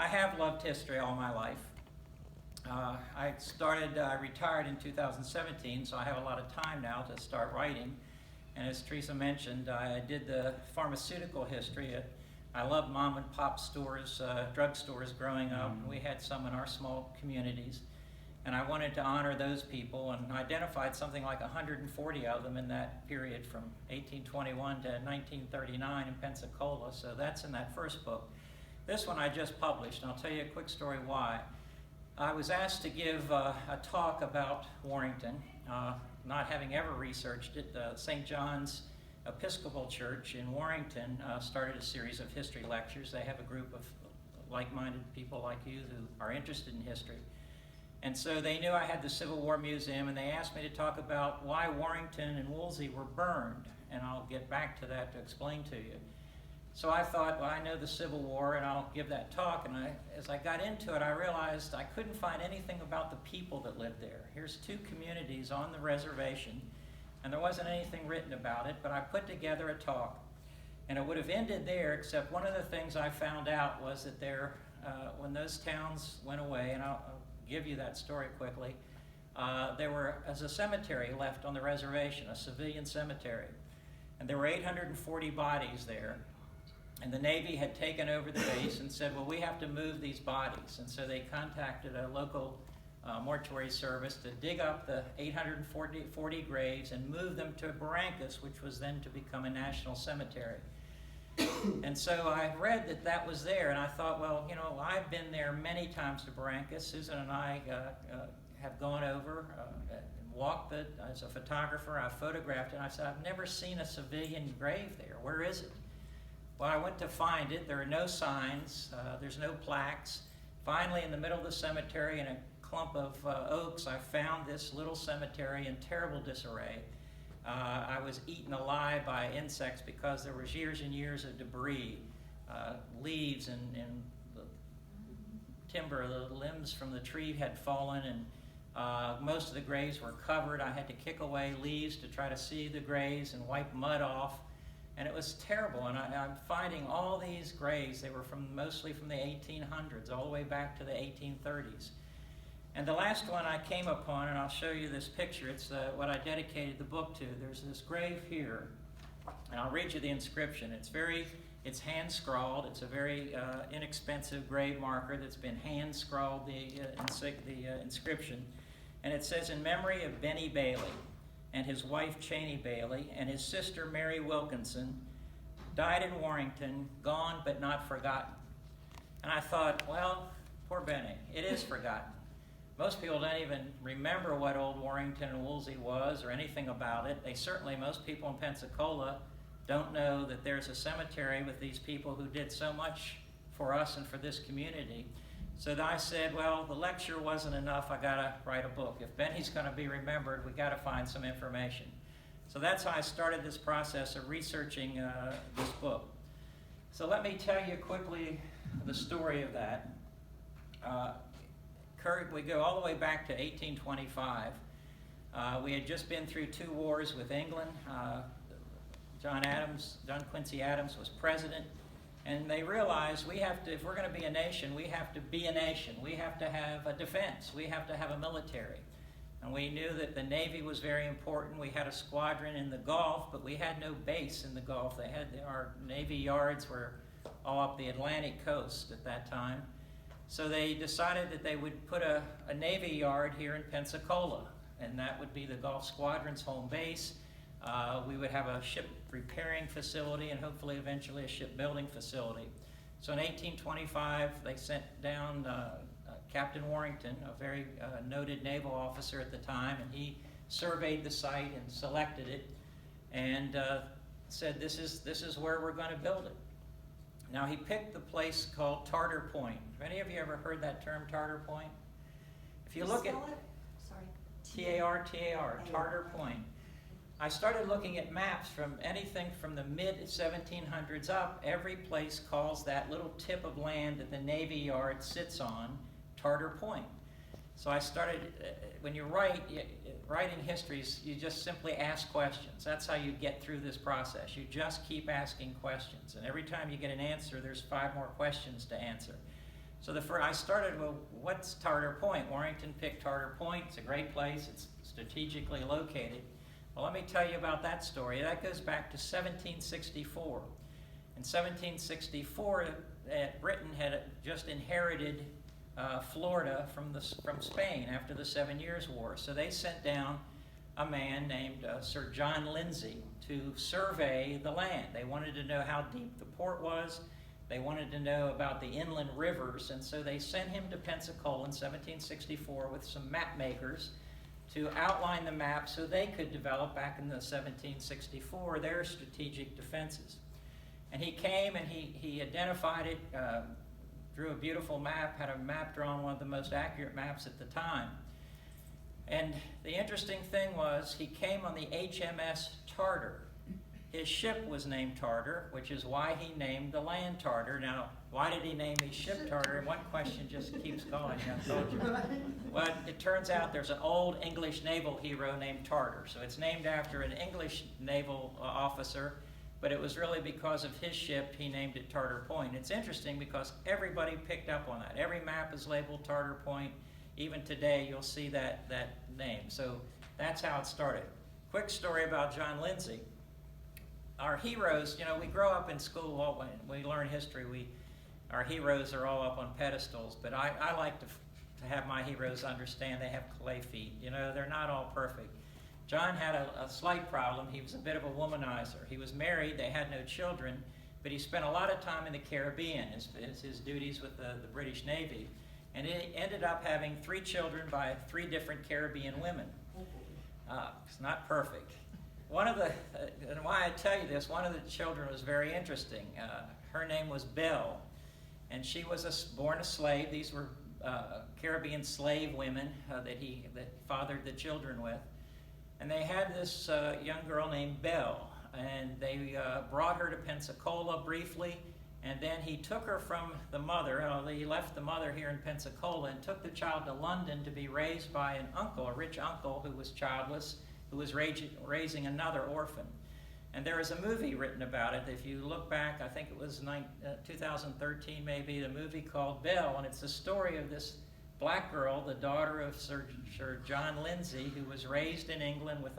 I have loved history all my life. I retired in 2017, so I have a lot of time now to start writing. And as Teresa mentioned, I did the pharmaceutical history. I loved mom and pop stores, drugstores growing up. We had some in our small communities. And I wanted to honor those people and identified something like 140 of them in that period from 1821 to 1939 in Pensacola. So that's in that first book. This one I just published, and I'll tell you a quick story why. I was asked to give a talk about Warrington, not having ever researched it. St. John's Episcopal Church in Warrington started a series of history lectures. They have a group of like-minded people like you who are interested in history. And so they knew I had the Civil War Museum, and they asked me to talk about why Warrington and Woolsey were burned. And I'll get back to that to explain to you. So I thought, well, I know the Civil War, and I'll give that talk. And as I got into it, I realized I couldn't find anything about the people that lived there. Here's two communities on the reservation, and there wasn't anything written about it, but I put together a talk. And it would have ended there, except one of the things I found out was that when those towns went away, and I'll give you that story quickly, there was a cemetery left on the reservation, a civilian cemetery. And there were 840 bodies there. And the Navy had taken over the base and said, well, we have to move these bodies. And so they contacted a local mortuary service to dig up the 840 graves and move them to Barrancas, which was then to become a national cemetery. And so I read that that was there, and I thought, well, you know, I've been there many times to Barrancas. Susan and I have gone over and walked it as a photographer. I photographed it, and I said, I've never seen a civilian grave there. Where is it? Well, I went to find it. There are no signs. There's no plaques. Finally, in the middle of the cemetery, in a clump of oaks, I found this little cemetery in terrible disarray. I was eaten alive by insects because there was years and years of debris, leaves and the timber, the limbs from the tree had fallen, and most of the graves were covered. I had to kick away leaves to try to see the graves and wipe mud off. And it was terrible, and I'm finding all these graves. They were mostly from the 1800s, all the way back to the 1830s. And the last one I came upon, and I'll show you this picture, it's what I dedicated the book to. There's this grave here, and I'll read you the inscription. It's hand-scrawled. It's a very inexpensive grave marker that's been hand-scrawled, the inscription. And it says, in memory of Benny Bailey, and his wife Cheney Bailey, and his sister Mary Wilkinson, died in Warrington, gone but not forgotten. And I thought, well, poor Benny, it is forgotten. Most people don't even remember what Old Warrington and Woolsey was or anything about it. Most people in Pensacola don't know that there's a cemetery with these people who did so much for us and for this community. So I said, well, the lecture wasn't enough. I got to write a book. If Benny's going to be remembered, we got to find some information. So that's how I started this process of researching this book. So let me tell you quickly the story of that. We go all the way back to 1825. We had just been through 2 wars with England. John Quincy Adams was president. And they realized if we're going to be a nation, we have to be a nation. We have to have a defense. We have to have a military. And we knew that the Navy was very important. We had a squadron in the Gulf, but we had no base in the Gulf. Our Navy yards were all up the Atlantic coast at that time. So they decided that they would put a Navy yard here in Pensacola, and that would be the Gulf Squadron's home base. We would have a ship repairing facility and hopefully eventually a shipbuilding facility. So in 1825, they sent down Captain Warrington, a very noted naval officer at the time, and he surveyed the site and selected it and said, this is where we're going to build it. Now he picked the place called Tartar Point. Have any of you ever heard that term, Tartar Point? If you look at T-A-R-T-A-R, Tartar Point. I started looking at maps from anything from the mid-1700s up. Every place calls that little tip of land that the Navy Yard sits on Tartar Point. So I started, when you're writing histories, you just simply ask questions. That's how you get through this process. You just keep asking questions. And every time you get an answer, there's 5 more questions to answer. So I started, well, what's Tartar Point? Warrington picked Tartar Point. It's a great place. It's strategically located. Well, let me tell you about that story. That goes back to 1764. In 1764, Britain had just inherited Florida from Spain after the 7 Years' War. So they sent down a man named Sir John Lindsay to survey the land. They wanted to know how deep the port was. They wanted to know about the inland rivers, and so they sent him to Pensacola in 1764 with some map makers to outline the map so they could develop back in the 1764 their strategic defenses. And he came and he identified it, drew a beautiful map, had a map drawn, one of the most accurate maps at the time. And the interesting thing was he came on the HMS Tartar. His ship was named Tartar, which is why he named the land Tartar. Now, why did he name his ship Tartar? And one question just keeps going. I told you. Well, it turns out there's an old English naval hero named Tartar. So it's named after an English naval officer, but it was really because of his ship he named it Tartar Point. It's interesting because everybody picked up on that. Every map is labeled Tartar Point. Even today, you'll see that name. So that's how it started. Quick story about John Lindsay. Our heroes, you know, we grow up in school, when we learn history, our heroes are all up on pedestals, but I like to have my heroes understand they have clay feet. You know, they're not all perfect. John had a slight problem. He was a bit of a womanizer. He was married, they had no children, but he spent a lot of time in the Caribbean, his duties with the British Navy, and he ended up having 3 children by 3 different Caribbean women. It's not perfect. And why I tell you this, one of the children was very interesting. Her name was Belle, and she was born a slave. These were Caribbean slave women that fathered the children with. And they had this young girl named Belle, and they brought her to Pensacola briefly, and then he took her from the mother. He left the mother here in Pensacola and took the child to London to be raised by an uncle, a rich uncle who was childless, who was raising another orphan. And there is a movie written about it. If you look back, I think it was 2013 maybe, the movie called Belle, and it's the story of this black girl, the daughter of Sir John Lindsay, who was raised in England with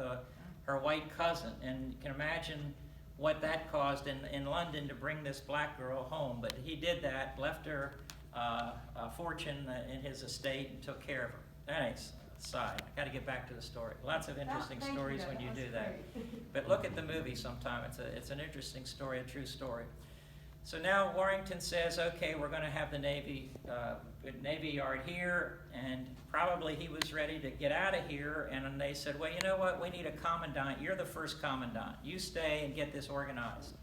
her white cousin. And you can imagine what that caused in London to bring this black girl home. But he did that, left her a fortune in his estate and took care of her. Thanks. Side. I got to get back to the story. Lots of interesting stories when you do that. But look at the movie sometime. It's an interesting story, a true story. So now Warrington says, okay, we're going to have the Navy Yard here, and probably he was ready to get out of here, and they said, well, you know what, we need a commandant. You're the first commandant. You stay and get this organized.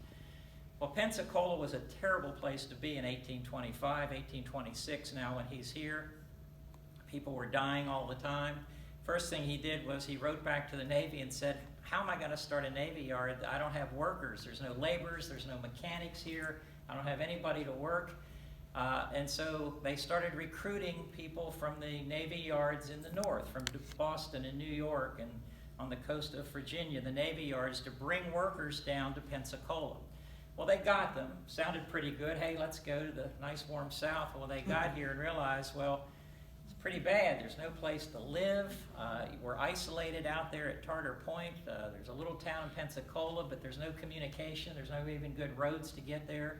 Well, Pensacola was a terrible place to be in 1825, 1826 now when he's here. People were dying all the time. First thing he did was he wrote back to the Navy and said, how am I going to start a Navy Yard? I don't have workers. There's no laborers. There's no mechanics here. I don't have anybody to work. And so they started recruiting people from the Navy Yards in the north, from Boston and New York and on the coast of Virginia, the Navy Yards, to bring workers down to Pensacola. Well, they got them. Sounded pretty good. Hey, let's go to the nice warm south. Well, they got here and realized, well, pretty bad. There's no place to live. We're isolated out there at Tartar Point. There's a little town in Pensacola, but there's no communication. There's no even good roads to get there.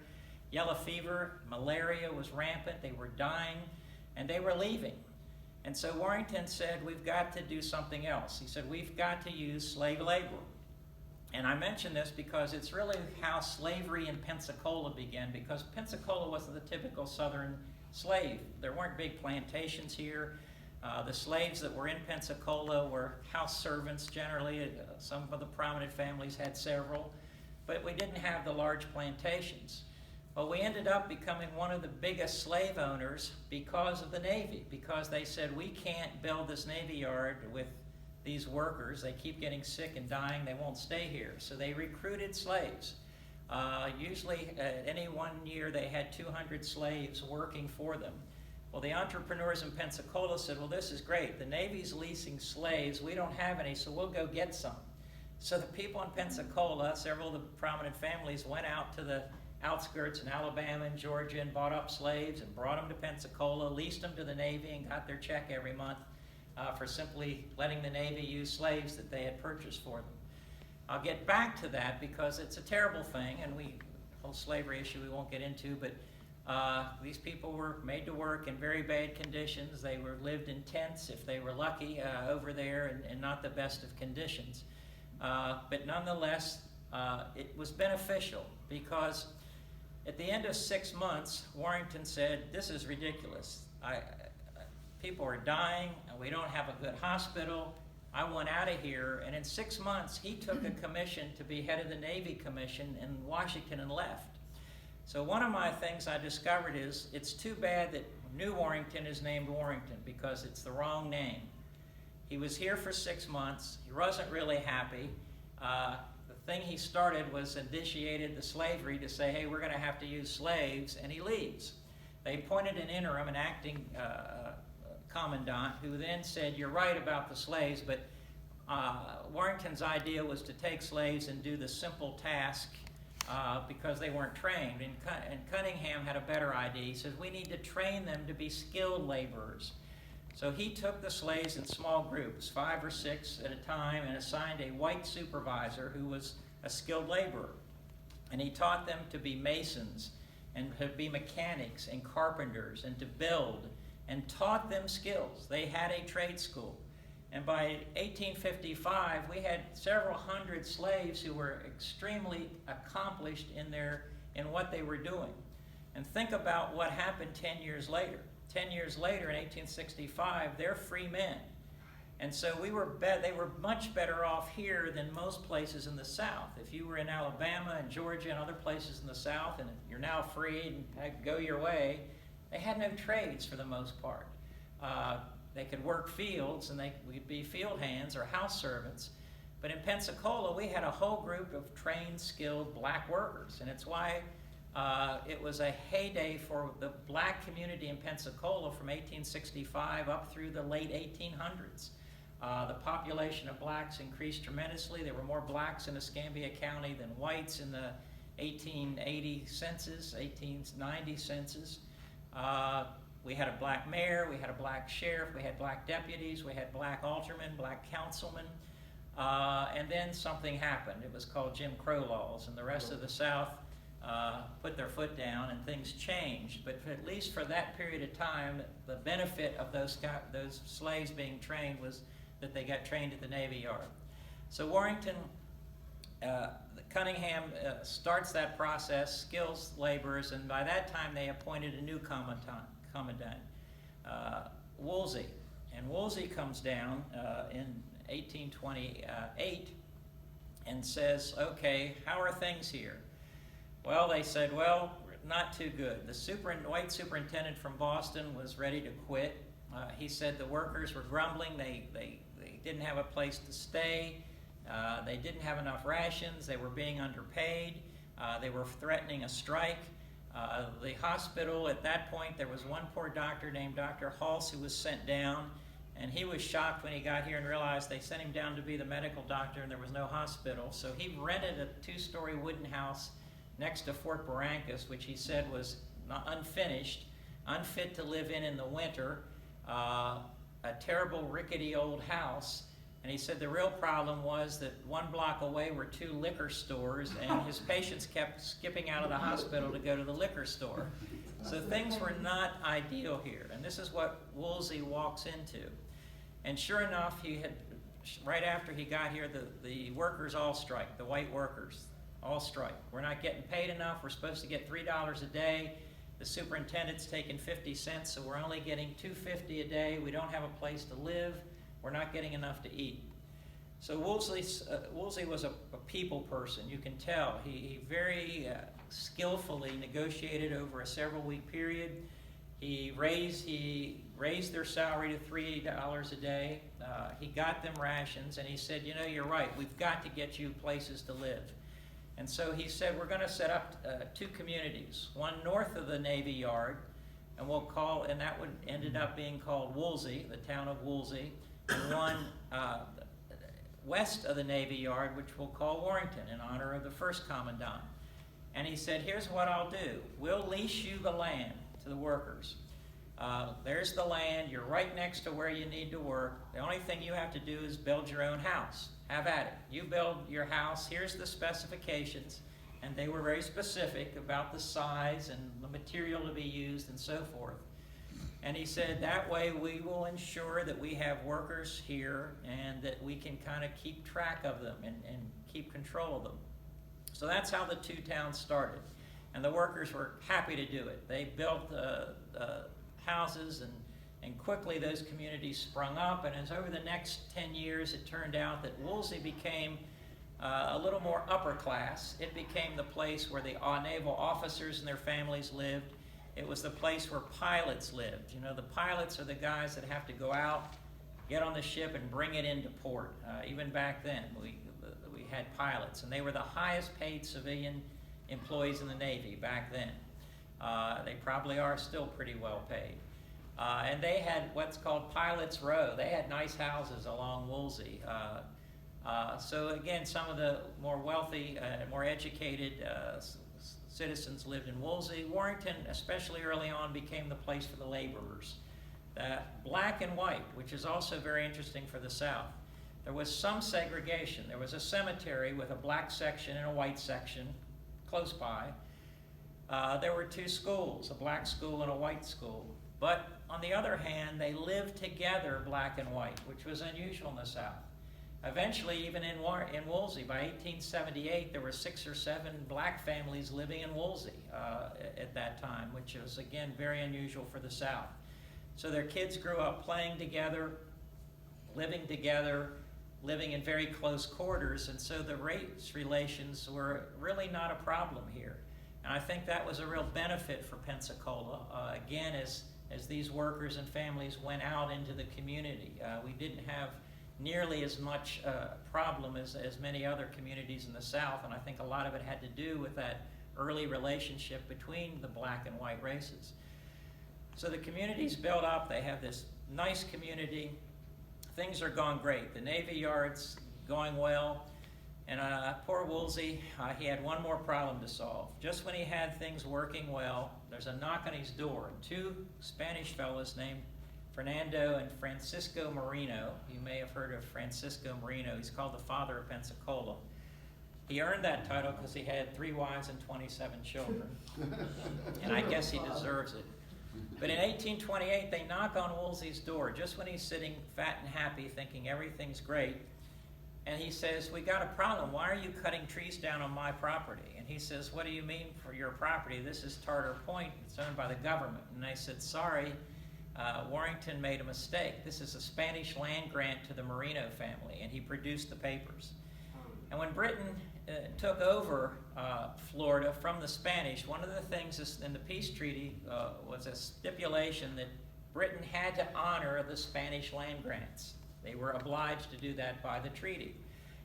Yellow fever, malaria was rampant. They were dying, and they were leaving. And so Warrington said, we've got to do something else. He said, we've got to use slave labor. And I mention this because it's really how slavery in Pensacola began, because Pensacola wasn't the typical southern slave. There weren't big plantations here. The slaves that were in Pensacola were house servants generally. Some of the prominent families had several, but we didn't have the large plantations. Well, we ended up becoming one of the biggest slave owners because of the Navy, because they said, we can't build this Navy Yard with these workers. They keep getting sick and dying. They won't stay here. So they recruited slaves. Usually, any one year, they had 200 slaves working for them. Well, the entrepreneurs in Pensacola said, well, this is great. The Navy's leasing slaves. We don't have any, so we'll go get some. So the people in Pensacola, several of the prominent families, went out to the outskirts in Alabama and Georgia and bought up slaves and brought them to Pensacola, leased them to the Navy, and got their check every month for simply letting the Navy use slaves that they had purchased for them. I'll get back to that because it's a terrible thing, and the whole slavery issue we won't get into, but these people were made to work in very bad conditions. They lived in tents, if they were lucky, over there, and not the best of conditions. But nonetheless, it was beneficial because at the end of 6 months, Warrington said, "This is ridiculous. People are dying, and we don't have a good hospital. I want out of here." And in 6 months, he took a commission to be head of the Navy Commission in Washington and left. So one of my things I discovered is it's too bad that New Warrington is named Warrington because it's the wrong name. He was here for 6 months. He wasn't really happy. The thing he started was initiated the slavery to say, hey, we're going to have to use slaves, and he leaves. They appointed an interim, an acting commandant, who then said, you're right about the slaves, but Warrington's idea was to take slaves and do the simple task because they weren't trained. And Cunningham had a better idea. He said, we need to train them to be skilled laborers. So he took the slaves in small groups, 5 or 6 at a time, and assigned a white supervisor who was a skilled laborer. And he taught them to be masons and to be mechanics and carpenters and to build, and taught them skills. They had a trade school. And by 1855, we had several hundred slaves who were extremely accomplished in what they were doing. And think about what happened 10 years later. 10 years later, in 1865, they're free men. And so they were much better off here than most places in the South. If you were in Alabama and Georgia and other places in the South, and you're now free and go your way, they had no trades for the most part. They could work fields, and they would be field hands or house servants. But in Pensacola, we had a whole group of trained, skilled black workers, and it's why it was a heyday for the black community in Pensacola from 1865 up through the late 1800s. The population of blacks increased tremendously. There were more blacks in Escambia County than whites in the 1880 census, 1890 census. We had a black mayor, we had a black sheriff, we had black deputies, we had black aldermen, black councilmen, and then something happened. It was called Jim Crow laws, and the rest of the South put their foot down, and things changed. But at least for that period of time, the benefit of those slaves being trained was that they got trained at the Navy Yard. So Warrington, Cunningham starts that process, skills laborers, and by that time they appointed a new commandant, Woolsey. And Woolsey comes down in 1828 and says, okay, how are things here? Well, they said, well, not too good. The white superintendent from Boston was ready to quit. He said the workers were grumbling. They didn't have a place to stay. They didn't have enough rations. They were being underpaid. They were threatening a strike. The hospital, at that point, there was one poor doctor named Dr. Halse who was sent down, and he was shocked when he got here and realized they sent him down to be the medical doctor and there was no hospital. So he rented a 2-story wooden house next to Fort Barrancas, which he said was unfinished, unfit to live in the winter, a terrible rickety old house. And he said the real problem was that 1 block away were 2 liquor stores, and his patients kept skipping out of the hospital to go to the liquor store. So things were not ideal here, and this is what Woolsey walks into. And sure enough, right after he got here, the workers all strike, the white workers all strike. We're not getting paid enough. We're supposed to get $3 a day. The superintendent's taking 50 cents, so we're only getting $2.50 a day. We don't have a place to live. We're not getting enough to eat. So Woolsey was a people person, you can tell. He very skillfully negotiated over a several-week period. He raised their salary to $3 a day. He got them rations, and he said, you know, you're right, we've got to get you places to live. And so he said, we're going to set up 2 communities, one north of the Navy Yard, and that ended up being called Woolsey, the town of Woolsey, and one west of the Navy Yard, which we'll call Warrington, in honor of the first commandant. And he said, here's what I'll do. We'll lease you the land to the workers. There's the land. You're right next to where you need to work. The only thing you have to do is build your own house. Have at it. You build your house. Here's the specifications. And they were very specific about the size and the material to be used and so forth. And he said, that way we will ensure that we have workers here and that we can kind of keep track of them and keep control of them. So that's how the two towns started. And the workers were happy to do it. They built houses, and quickly those communities sprung up. And as over the next 10 years, it turned out that Woolsey became a little more upper class. It became the place where the naval officers and their families lived. It was the place where pilots lived. You know, the pilots are the guys that have to go out, get on the ship, and bring it into port. Even back then, we had pilots, and they were the highest paid civilian employees in the Navy back then. They probably are still pretty well paid. And they had what's called Pilots Row. They had nice houses along Woolsey. So again, some of the more wealthy, more educated citizens lived in Woolsey. Warrington, especially early on, became the place for the laborers. Black and white, which is also very interesting for the South. There was some segregation. There was a cemetery with a black section and a white section close by. There were two schools, a black school and a white school. But on the other hand, they lived together, black and white, which was unusual in the South. Eventually, even in Woolsey, by 1878, there were 6 or 7 black families living in Woolsey at that time, which was, again, very unusual for the South. So their kids grew up playing together, living in very close quarters, and so the race relations were really not a problem here. And I think that was a real benefit for Pensacola, again, as these workers and families went out into the community. We didn't have nearly as much problem as many other communities in the South, and I think a lot of it had to do with that early relationship between the black and white races. So the community's built up. They have this nice community. Things are going great. The Navy Yard's going well. And poor Woolsey, he had one more problem to solve. Just when he had things working well, there's a knock on his door. 2 Spanish fellows named Fernando and Francisco Marino. You may have heard of Francisco Marino. He's called the father of Pensacola. He earned that title because he had 3 wives and 27 children. And I guess he deserves it. But in 1828, they knock on Woolsey's door just when he's sitting fat and happy thinking everything's great. And he says, we got a problem. Why are you cutting trees down on my property? And he says, what do you mean for your property? This is Tartar Point. It's owned by the government. And they said, sorry, Warrington made a mistake. This is a Spanish land grant to the Marino family. And he produced the papers. And when Britain took over Florida from the Spanish, one of the things in the peace treaty was a stipulation that Britain had to honor the Spanish land grants. They were obliged to do that by the treaty.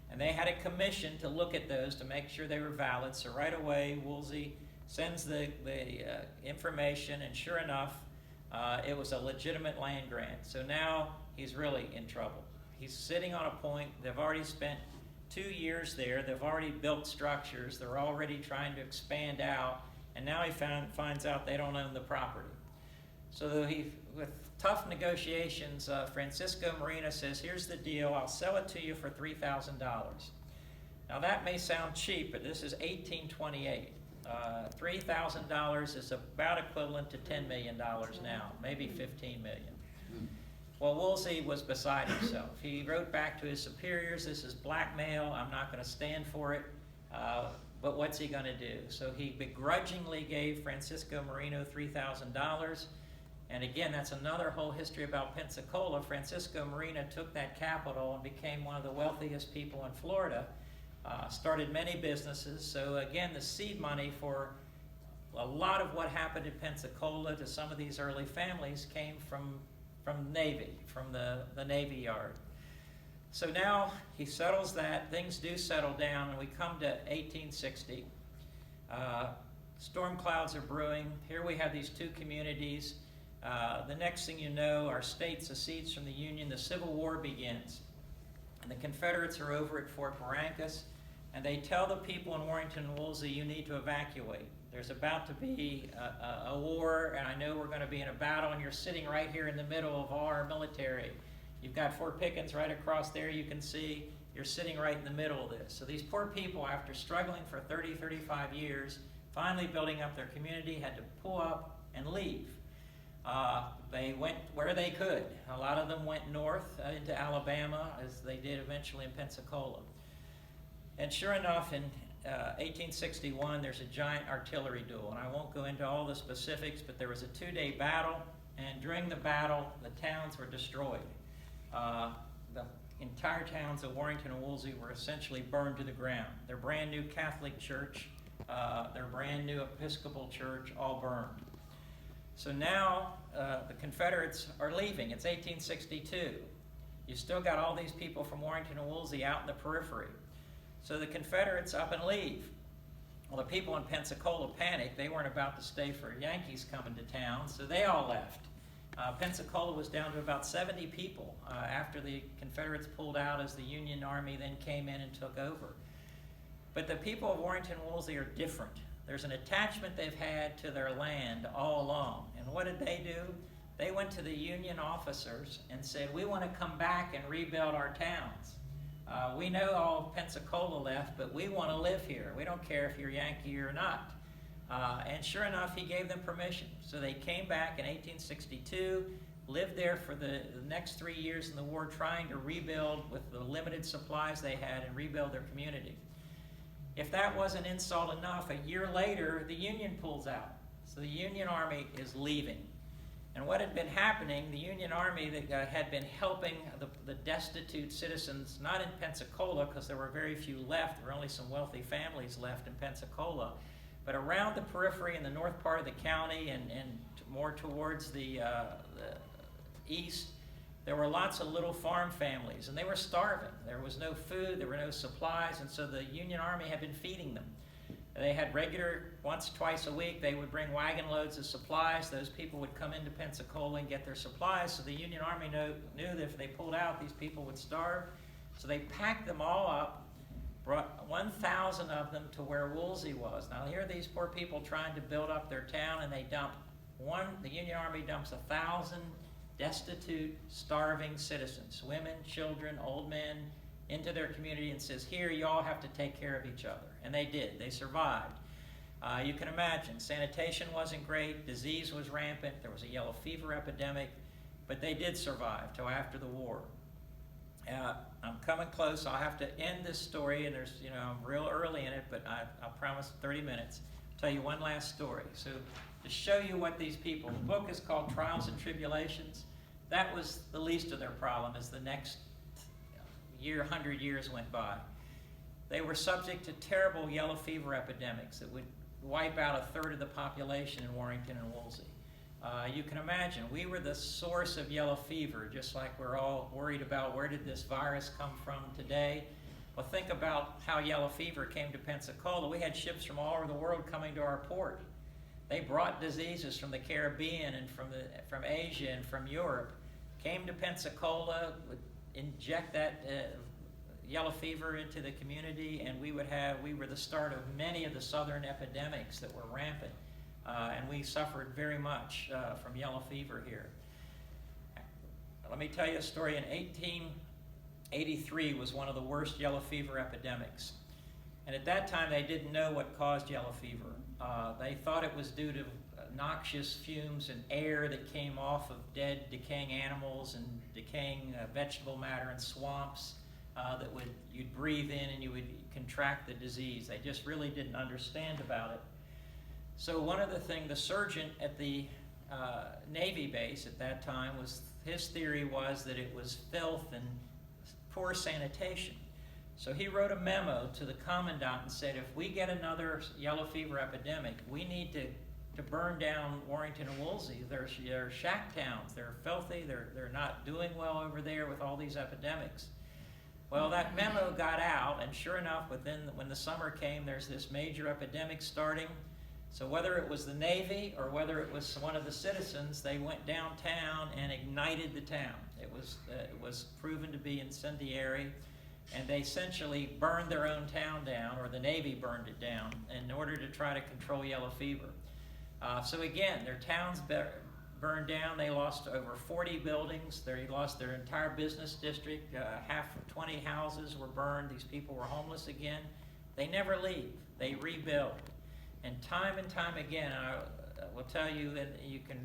And they had a commission to look at those to make sure they were valid. So right away, Woolsey sends the information, and sure enough, it was a legitimate land grant. So now he's really in trouble. He's sitting on a point. They've already spent 2 years there. They've already built structures. They're already trying to expand out. And now he finds out they don't own the property. So with tough negotiations, Francisco Marino says, here's the deal. I'll sell it to you for $3,000. Now that may sound cheap, but this is 1828. $3,000 is about equivalent to $10 million now, maybe $15 million. Well, Woolsey was beside himself. He wrote back to his superiors, this is blackmail, I'm not going to stand for it, but what's he going to do? So he begrudgingly gave Francisco Marino $3,000. And again, that's another whole history about Pensacola. Francisco Marino took that capital and became one of the wealthiest people in Florida, started many businesses. So again, the seed money for a lot of what happened in Pensacola to some of these early families came from Navy, from the Navy Yard. So now he settles that, things do settle down, and we come to 1860. Storm clouds are brewing. Here we have these 2 communities. The next thing you know, our state secedes from the Union, the Civil War begins. And the Confederates are over at Fort Barrancas, and they tell the people in Warrington and Woolsey, you need to evacuate. There's about to be a war, and I know we're going to be in a battle, and you're sitting right here in the middle of all our military. You've got Fort Pickens right across there, you can see. You're sitting right in the middle of this. So these poor people, after struggling for 30, 35 years, finally building up their community, had to pull up and leave. They went where they could. A lot of them went north into Alabama, as they did eventually in Pensacola. And sure enough, in 1861, there's a giant artillery duel. And I won't go into all the specifics, but there was a 2-day battle, and during the battle, the towns were destroyed. The entire towns of Warrington and Woolsey were essentially burned to the ground. Their brand new Catholic church, their brand new Episcopal church, all burned. So now the Confederates are leaving. It's 1862. You still got all these people from Warrington and Woolsey out in the periphery. So the Confederates up and leave. Well, the people in Pensacola panicked. They weren't about to stay for Yankees coming to town, so they all left. Pensacola was down to about 70 people after the Confederates pulled out, as the Union Army then came in and took over. But the people of Warrington and Woolsey are different. There's an attachment they've had to their land all along. And what did they do? They went to the Union officers and said, we want to come back and rebuild our towns. We know all of Pensacola left, but we want to live here. We don't care if you're Yankee or not. And sure enough, he gave them permission. So they came back in 1862, lived there for the next 3 years in the war, trying to rebuild with the limited supplies they had and rebuild their community. If that wasn't insult enough, a year later, the Union pulls out. So the Union Army is leaving. And what had been happening, the Union Army that had been helping the destitute citizens, not in Pensacola, because there were very few left, there were only some wealthy families left in Pensacola, but around the periphery in the north part of the county and more towards the east, there were lots of little farm families, and they were starving. There was no food, there were no supplies, and so the Union Army had been feeding them. They had regular, once, twice a week, they would bring wagon loads of supplies. Those people would come into Pensacola and get their supplies, so the Union Army knew that if they pulled out, these people would starve. So they packed them all up, brought 1,000 of them to where Woolsey was. Now here are these poor people trying to build up their town, and they the Union Army dumps 1,000 destitute, starving citizens, women, children, old men, into their community and says, here, you all have to take care of each other. And they did. They survived. You can imagine, sanitation wasn't great, disease was rampant, there was a yellow fever epidemic, but they did survive till after the war. I'm coming close. I'll have to end this story, and I'm real early in it, but I promise 30 minutes. I'll tell you one last story. So to show you what these people, the book is called Trials and Tribulations. That was the least of their problem as the next 100 years went by. They were subject to terrible yellow fever epidemics that would wipe out 1/3 of the population in Warrington and Woolsey. You can imagine, we were the source of yellow fever, just like we're all worried about where did this virus come from today. Well, think about how yellow fever came to Pensacola. We had ships from all over the world coming to our port. They brought diseases from the Caribbean and from Asia and from Europe, came to Pensacola, would inject that yellow fever into the community, and we were the start of many of the southern epidemics that were rampant, and we suffered very much from yellow fever here. Let me tell you a story. In 1883 was one of the worst yellow fever epidemics, and at that time they didn't know what caused yellow fever. They thought it was due to noxious fumes and air that came off of dead, decaying animals and decaying vegetable matter in swamps that you'd breathe in and you would contract the disease. They just really didn't understand about it. So one of the surgeon at the Navy base at that time, his theory was that it was filth and poor sanitation. So he wrote a memo to the commandant and said, if we get another yellow fever epidemic, we need to burn down Warrington and Woolsey. They're shack towns. They're filthy. They're not doing well over there with all these epidemics. Well, that memo got out, and sure enough, when the summer came, there's this major epidemic starting. So whether it was the Navy or whether it was one of the citizens, they went downtown and ignited the town. It was proven to be incendiary. and they essentially burned their own town down, or the Navy burned it down, in order to try to control yellow fever. So again, their towns burned down. They lost over 40 buildings. They lost their entire business district. Half of 20 houses were burned. These people were homeless again. They never leave. They rebuild. And time again, I will tell you, and you can,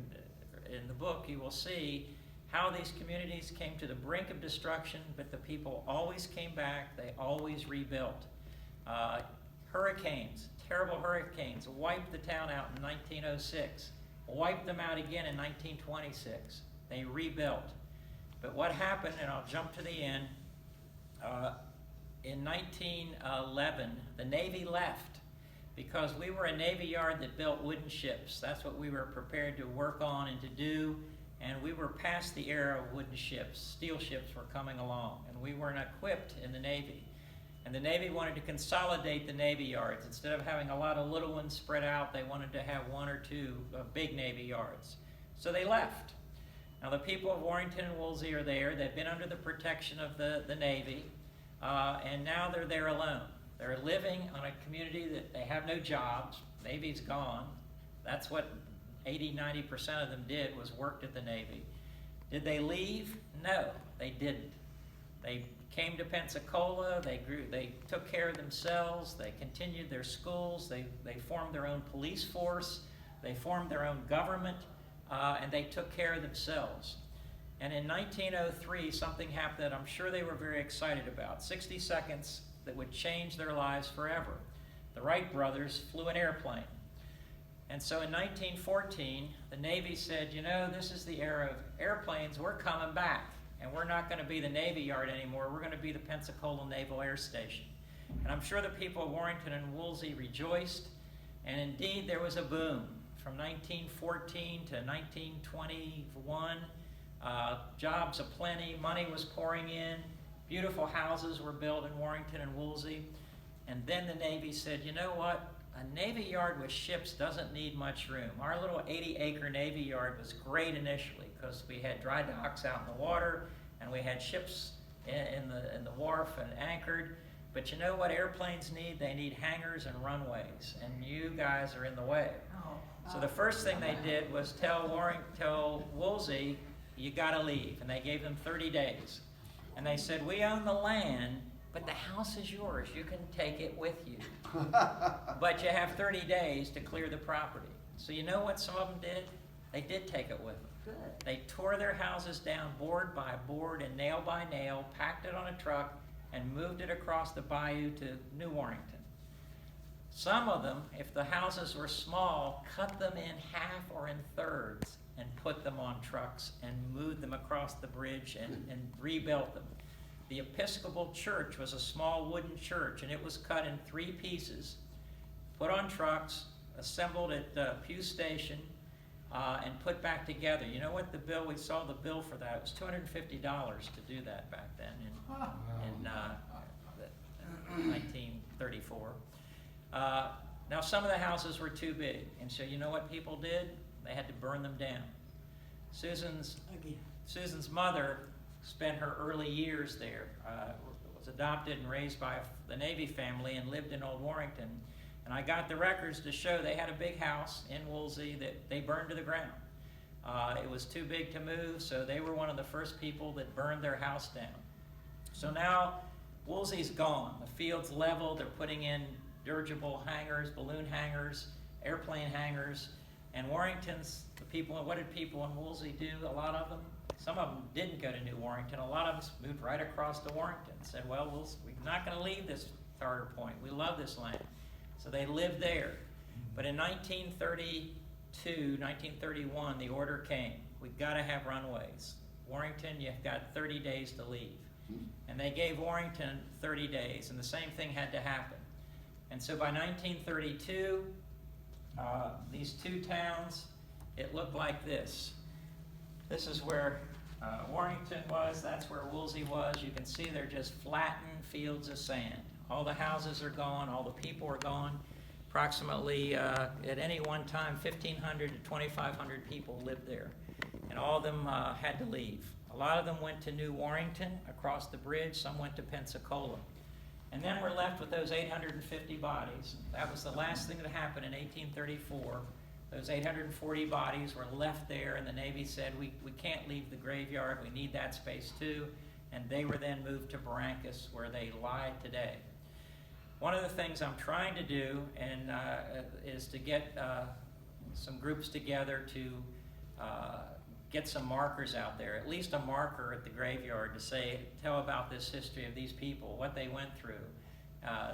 in the book, you will see how these communities came to the brink of destruction, but the people always came back. They always rebuilt. Hurricanes, terrible hurricanes, wiped the town out in 1906, wiped them out again in 1926. They rebuilt. But what happened, and I'll jump to the end, in 1911, the Navy left because we were a Navy yard that built wooden ships. That's what we were prepared to work on and to do. And we were past the era of wooden ships. Steel ships were coming along, and we weren't equipped in the Navy. And the Navy wanted to consolidate the Navy yards. Instead of having a lot of little ones spread out, they wanted to have one or two big Navy yards. So they left. Now the people of Warrington and Woolsey are there. They've been under the protection of the Navy, and now they're there alone. They're living on a community that they have no jobs. Navy's gone. That's what 80–90% of them did, was worked at the Navy. Did they leave? No, they didn't. They came to Pensacola. They took care of themselves. They continued their schools. They formed their own police force. They formed their own government, and they took care of themselves. And in 1903, something happened that I'm sure they were very excited about. 60 seconds that would change their lives forever. The Wright brothers flew an airplane. And so in 1914, the Navy said, you know, this is the era of airplanes. We're coming back. And we're not going to be the Navy Yard anymore. We're going to be the Pensacola Naval Air Station. And I'm sure the people of Warrington and Woolsey rejoiced. And indeed, there was a boom. From 1914 to 1921, jobs aplenty, money was pouring in, beautiful houses were built in Warrington and Woolsey. And then the Navy said, you know what? A Navy Yard with ships doesn't need much room. Our little 80-acre Navy Yard was great initially because we had dry docks out in the water and we had ships in the wharf and anchored. But you know what airplanes need? They need hangars and runways, and you guys are in the way. So the first thing they did was tell Woolsey, you got to leave, and they gave them 30 days. And they said, we own the land, but the house is yours. You can take it with you. But you have 30 days to clear the property. So you know what some of them did? They did take it with them. Good. They tore their houses down board by board and nail by nail, packed it on a truck, and moved it across the bayou to New Warrington. Some of them, if the houses were small, cut them in half or in thirds and put them on trucks and moved them across the bridge and rebuilt them. The Episcopal Church was a small wooden church, and it was cut in 3 pieces, put on trucks, assembled at Pew Station, and put back together. You know what the bill, we saw the bill for that, it was $250 to do that back then in 1934. Now some of the houses were too big, and so you know what people did? They had to burn them down. Susan's mother spent her early years there, was adopted and raised by the Navy family and lived in Old Warrington. And I got the records to show they had a big house in Woolsey that they burned to the ground. It was too big to move, so they were one of the first people that burned their house down. So now Woolsey's gone. The field's level. They're putting in dirigible hangars, balloon hangars, airplane hangars. And Warrington's, the people, what did people in Woolsey do? A lot of them, some of them didn't go to New Warrington. A lot of them moved right across to Warrington. Said, well, we're not going to leave this Charter Point. We love this land. So they lived there. But in 1932, 1931, the order came. We've got to have runways. Warrington, you've got 30 days to leave. And they gave Warrington 30 days, and the same thing had to happen. And so by 1932, these 2 towns, it looked like this. This is where Warrington was, that's where Woolsey was. You can see they're just flattened fields of sand. All the houses are gone, all the people are gone. Approximately, at any one time, 1,500 to 2,500 people lived there. and all of them had to leave. A lot of them went to New Warrington, across the bridge, some went to Pensacola. And then we're left with those 850 bodies. That was the last thing that happened in 1834. Those 840 bodies were left there, and the Navy said, we can't leave the graveyard, we need that space too. And they were then moved to Barrancas, where they lie today. One of the things I'm trying to do is to get some groups together to get some markers out there, at least a marker at the graveyard to tell about this history of these people, what they went through,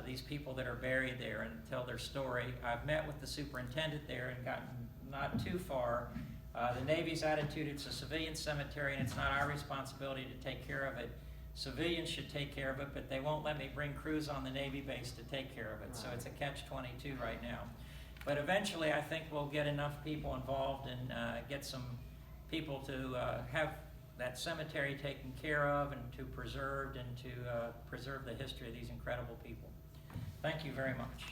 these people that are buried there, and tell their story. I've met with the superintendent there and gotten not too far. The Navy's attitude, it's a civilian cemetery and it's not our responsibility to take care of it. Civilians should take care of it, but they won't let me bring crews on the Navy base to take care of it. So it's a catch-22 right now. But eventually I think we'll get enough people involved and get some people to have that cemetery taken care of and to preserved and to preserve the history of these incredible people. Thank you very much.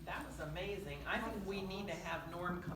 That was amazing. I think we need to have Norm come